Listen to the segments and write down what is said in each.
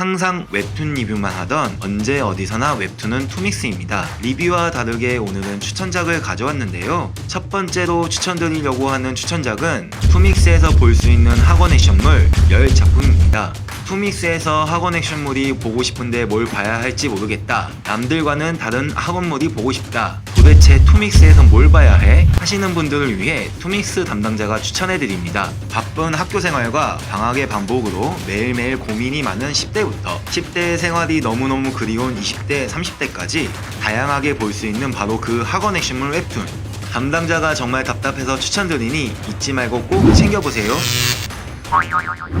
항상 웹툰 리뷰만 하던 언제 어디서나 웹툰은 투믹스입니다. 리뷰와 다르게 오늘은 추천작을 가져왔는데요. 첫 번째로 추천드리려고 하는 추천작은 투믹스에서 볼 수 있는 학원 액션물 10작품입니다. 투믹스에서 학원 액션물이 보고 싶은데 뭘 봐야 할지 모르겠다. 남들과는 다른 학원물이 보고 싶다. 도대체 투믹스에서 뭘 봐야 해? 하시는 분들을 위해 투믹스 담당자가 추천해드립니다. 바쁜 학교 생활과 방학의 반복으로 매일매일 고민이 많은 10대부터 10대의 생활이 너무너무 그리운 20대, 30대까지 다양하게 볼 수 있는 바로 그 학원 액션물 웹툰. 담당자가 정말 답답해서 추천드리니 잊지 말고 꼭 챙겨보세요.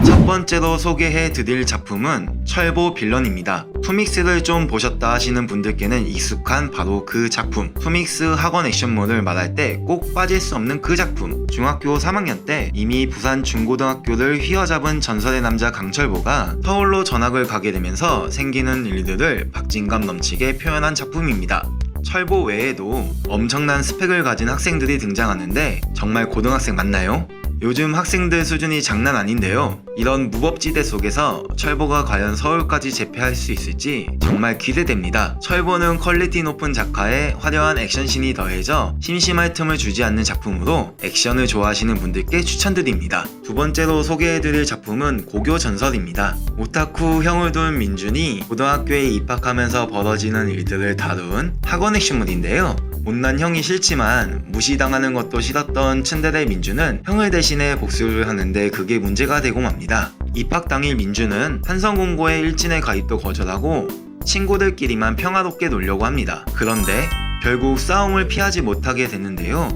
첫 번째로 소개해 드릴 작품은 철보 빌런입니다. 투믹스를 좀 보셨다 하시는 분들께는 익숙한 바로 그 작품. 투믹스 학원 액션물을 말할 때 꼭 빠질 수 없는 그 작품. 중학교 3학년 때 이미 부산 중고등학교를 휘어잡은 전설의 남자 강철보가 서울로 전학을 가게 되면서 생기는 일들을 박진감 넘치게 표현한 작품입니다. 철보 외에도 엄청난 스펙을 가진 학생들이 등장하는데 정말 고등학생 맞나요? 요즘 학생들 수준이 장난 아닌데요. 이런 무법지대 속에서 철보가 과연 서울까지 재패할 수 있을지 정말 기대됩니다. 철보는 퀄리티 높은 작화에 화려한 액션씬이 더해져 심심할 틈을 주지 않는 작품으로 액션을 좋아하시는 분들께 추천드립니다. 두 번째로 소개해드릴 작품은 고교전설입니다. 오타쿠 형을 둔 민준이 고등학교에 입학하면서 벌어지는 일들을 다룬 학원 액션물인데요. 못난 형이 싫지만 무시당하는 것도 싫었던 츤데레 민준은 형을 대신해 복수를 하는데 그게 문제가 되고 맙니다. 입학 당일 민준은 한성공고의 일진의 가입도 거절하고 친구들끼리만 평화롭게 놀려고 합니다. 그런데 결국 싸움을 피하지 못하게 되는데요.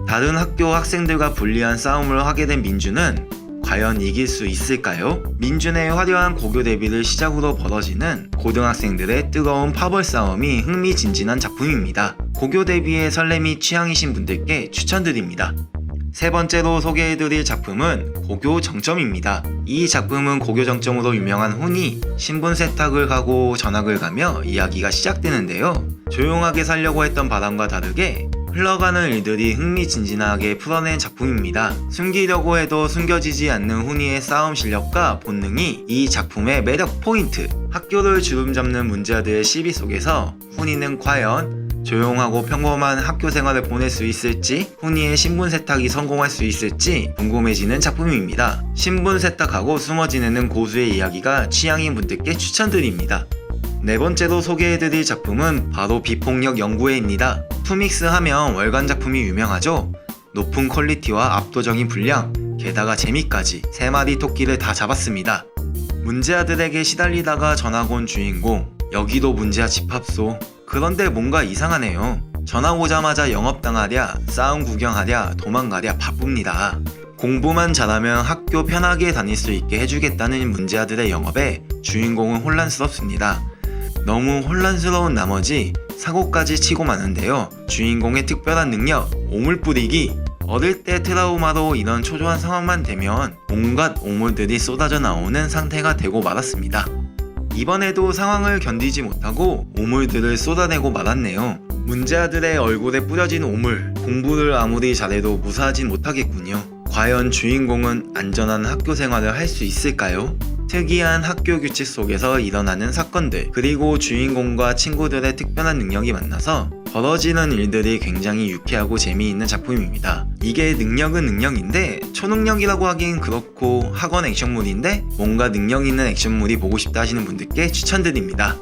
다른 학교 학생들과 불리한 싸움을 하게 된 민준은 과연 이길 수 있을까요? 민준의 화려한 고교 데뷔를 시작으로 벌어지는 고등학생들의 뜨거운 파벌 싸움이 흥미진진한 작품입니다. 고교 데뷔의 설렘이 취향이신 분들께 추천드립니다. 세 번째로 소개해드릴 작품은 고교 정점입니다. 이 작품은 고교 정점으로 유명한 훈이 신분 세탁을 하고 전학을 가며 이야기가 시작되는데요. 조용하게 살려고 했던 바람과 다르게 흘러가는 일들이 흥미진진하게 풀어낸 작품입니다. 숨기려고 해도 숨겨지지 않는 훈이의 싸움 실력과 본능이 이 작품의 매력 포인트. 학교를 주름잡는 문제아들의 시비 속에서 훈이는 과연 조용하고 평범한 학교 생활을 보낼 수 있을지, 훈이의 신분 세탁이 성공할 수 있을지 궁금해지는 작품입니다. 신분 세탁하고 숨어 지내는 고수의 이야기가 취향인 분들께 추천드립니다. 네 번째로 소개해드릴 작품은 바로 비폭력 연구회입니다. 투믹스 하면 월간 작품이 유명하죠. 높은 퀄리티와 압도적인 분량, 게다가 재미까지 3마리 토끼를 다 잡았습니다. 문제아들에게 시달리다가 전학 온 주인공, 여기도 문제아 집합소. 그런데 뭔가 이상하네요. 전학 오자마자 영업당하랴, 싸움 구경하랴, 도망가랴 바쁩니다. 공부만 잘하면 학교 편하게 다닐 수 있게 해주겠다는 문제아들의 영업에 주인공은 혼란스럽습니다. 너무 혼란스러운 나머지 사고까지 치고 마는데요. 주인공의 특별한 능력, 오물 뿌리기. 어릴 때 트라우마로 이런 초조한 상황만 되면 온갖 오물들이 쏟아져 나오는 상태가 되고 말았습니다. 이번에도 상황을 견디지 못하고 오물들을 쏟아내고 말았네요. 문제아들의 얼굴에 뿌려진 오물, 공부를 아무리 잘해도 무사하진 못하겠군요. 과연 주인공은 안전한 학교 생활을 할 수 있을까요? 특이한 학교 규칙 속에서 일어나는 사건들, 그리고 주인공과 친구들의 특별한 능력이 만나서 벌어지는 일들이 굉장히 유쾌하고 재미있는 작품입니다. 이게 능력은 능력인데 초능력이라고 하긴 그렇고 학원 액션물인데 뭔가 능력 있는 액션물이 보고 싶다 하시는 분들께 추천드립니다.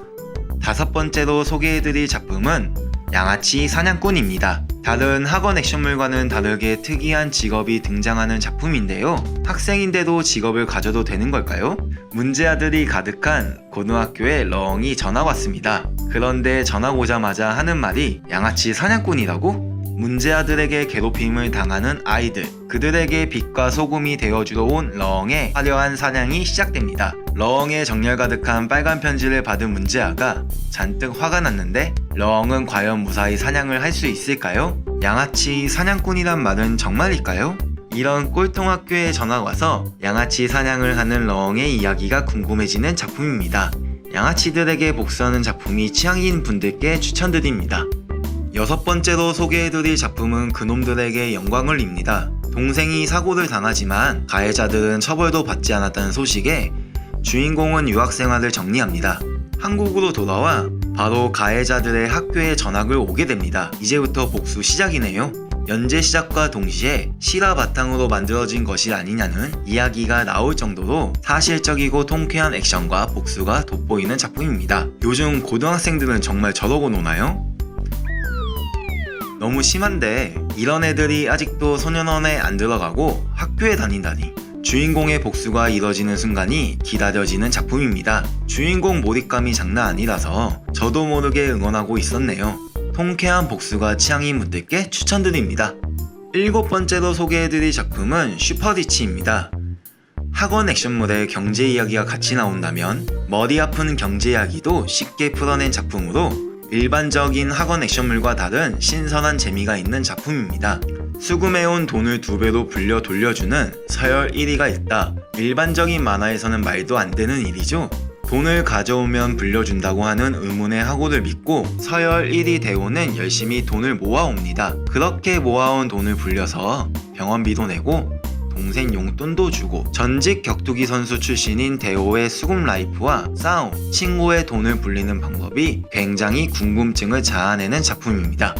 다섯 번째로 소개해드릴 작품은 양아치 사냥꾼입니다. 다른 학원 액션물과는 다르게 특이한 직업이 등장하는 작품인데요. 학생인데도 직업을 가져도 되는 걸까요? 문제아들이 가득한 고등학교에 렁이 전학 왔습니다. 그런데 전학 오자마자 하는 말이 양아치 사냥꾼이라고? 문제아들에게 괴롭힘을 당하는 아이들, 그들에게 빛과 소금이 되어주러 온 렁의 화려한 사냥이 시작됩니다. 렁의 정열 가득한 빨간 편지를 받은 문제아가 잔뜩 화가 났는데 렁은 과연 무사히 사냥을 할 수 있을까요? 양아치 사냥꾼이란 말은 정말일까요? 이런 꼴통학교에 전학 와서 양아치 사냥을 하는 렁의 이야기가 궁금해지는 작품입니다. 양아치들에게 복수하는 작품이 취향인 분들께 추천드립니다. 여섯 번째로 소개해드릴 작품은 그놈들에게 영광을입니다. 동생이 사고를 당하지만 가해자들은 처벌도 받지 않았다는 소식에 주인공은 유학생활을 정리합니다. 한국으로 돌아와 바로 가해자들의 학교에 전학을 오게 됩니다. 이제부터 복수 시작이네요. 연재 시작과 동시에 실화 바탕으로 만들어진 것이 아니냐는 이야기가 나올 정도로 사실적이고 통쾌한 액션과 복수가 돋보이는 작품입니다. 요즘 고등학생들은 정말 저러고 노나요? 너무 심한데 이런 애들이 아직도 소년원에 안 들어가고 학교에 다닌다니. 주인공의 복수가 이뤄지는 순간이 기다려지는 작품입니다. 주인공 몰입감이 장난 아니라서 저도 모르게 응원하고 있었네요. 통쾌한 복수가 취향인 분들께 추천드립니다. 7번째로 소개해드릴 작품은 슈퍼리치입니다. 학원 액션물에 경제 이야기가 같이 나온다면 머리 아픈 경제 이야기도 쉽게 풀어낸 작품으로 일반적인 학원 액션물과 다른 신선한 재미가 있는 작품입니다. 수금해온 돈을 2배로 불려 돌려주는 서열 1위가 있다. 일반적인 만화에서는 말도 안 되는 일이죠. 돈을 가져오면 불려준다고 하는 의문의 학우를 믿고 서열 1위 대호는 열심히 돈을 모아옵니다. 그렇게 모아온 돈을 불려서 병원비도 내고 동생 용돈도 주고 전직 격투기 선수 출신인 대호의 수금 라이프와 싸움, 친구의 돈을 불리는 방법이 굉장히 궁금증을 자아내는 작품입니다.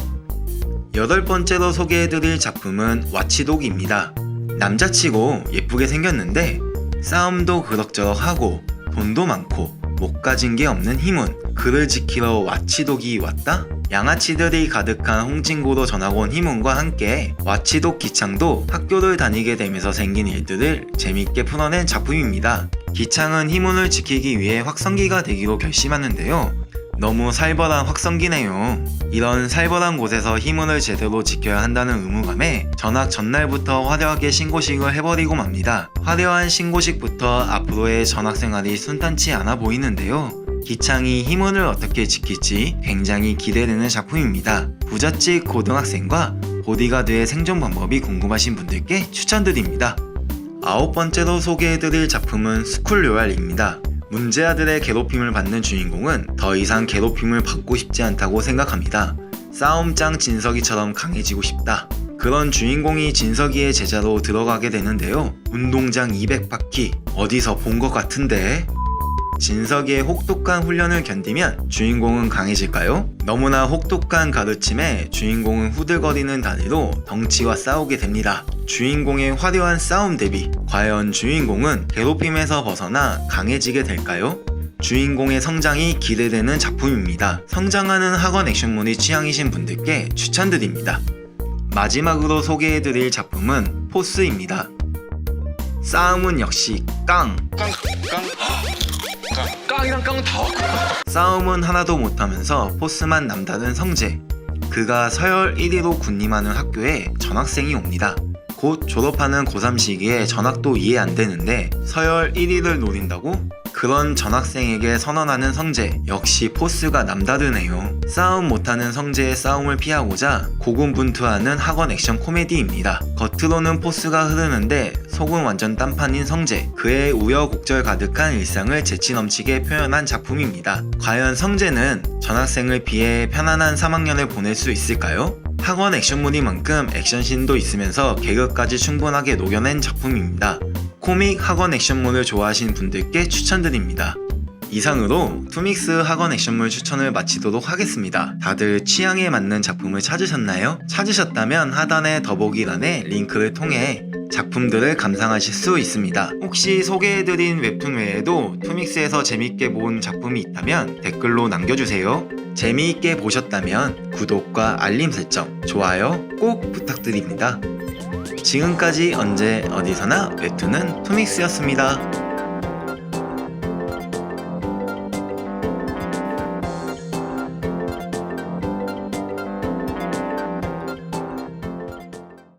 8번째로 소개해드릴 작품은 와치독입니다. 남자치고 예쁘게 생겼는데 싸움도 그럭저럭 하고 돈도 많고 못 가진 게 없는 힘은 그를 지키러 와치독이 왔다? 양아치들이 가득한 홍진고로 전학 온 희문과 함께 와치독 기창도 학교를 다니게 되면서 생긴 일들을 재밌게 풀어낸 작품입니다. 기창은 희문을 지키기 위해 확성기가 되기로 결심하는데요. 너무 살벌한 확성기네요. 이런 살벌한 곳에서 희문을 제대로 지켜야 한다는 의무감에 전학 전날부터 화려하게 신고식을 해버리고 맙니다. 화려한 신고식부터 앞으로의 전학생활이 순탄치 않아 보이는데요. 기창이 희문을 어떻게 지킬지 굉장히 기대되는 작품입니다. 부잣집 고등학생과 보디가드의 생존 방법이 궁금하신 분들께 추천드립니다. 9번째로 소개해드릴 작품은 스쿨 로얄입니다. 문제아들의 괴롭힘을 받는 주인공은 더 이상 괴롭힘을 받고 싶지 않다고 생각합니다. 싸움짱 진석이처럼 강해지고 싶다. 그런 주인공이 진석이의 제자로 들어가게 되는데요. 운동장 200바퀴 어디서 본 것 같은데? 진석이의 혹독한 훈련을 견디면 주인공은 강해질까요? 너무나 혹독한 가르침에 주인공은 후들거리는 다리로 덩치와 싸우게 됩니다. 주인공의 화려한 싸움 대비 과연 주인공은 괴롭힘에서 벗어나 강해지게 될까요? 주인공의 성장이 기대되는 작품입니다. 성장하는 학원 액션물이 취향이신 분들께 추천드립니다. 마지막으로 소개해드릴 작품은 포스입니다. 싸움은 역시 깡이랑 깡은 다 왔구나. 싸움은 하나도 못하면서 포스만 남다른 성재. 그가 서열 1위로 군림하는 학교에 전학생이 옵니다. 곧 졸업하는 고3 시기에 전학도 이해 안 되는데 서열 1위를 노린다고? 그런 전학생에게 선언하는 성재. 역시 포스가 남다르네요. 싸움 못하는 성재의 싸움을 피하고자 고군분투하는 학원 액션 코미디입니다. 겉으로는 포스가 흐르는데 속은 완전 딴판인 성재. 그의 우여곡절 가득한 일상을 재치 넘치게 표현한 작품입니다. 과연 성재는 전학생을 피해 편안한 3학년을 보낼 수 있을까요? 학원 액션물이만큼 액션씬도 있으면서 개그까지 충분하게 녹여낸 작품입니다. 코믹 학원 액션물을 좋아하시는 분들께 추천드립니다. 이상으로 투믹스 학원 액션물 추천을 마치도록 하겠습니다. 다들 취향에 맞는 작품을 찾으셨나요? 찾으셨다면 하단의 더보기란에 링크를 통해 작품들을 감상하실 수 있습니다. 혹시 소개해드린 웹툰 외에도 투믹스에서 재밌게 본 작품이 있다면 댓글로 남겨주세요. 재미있게 보셨다면 구독과 알림 설정, 좋아요 꼭 부탁드립니다. 지금까지 언제 어디서나 웹툰은 투믹스였습니다.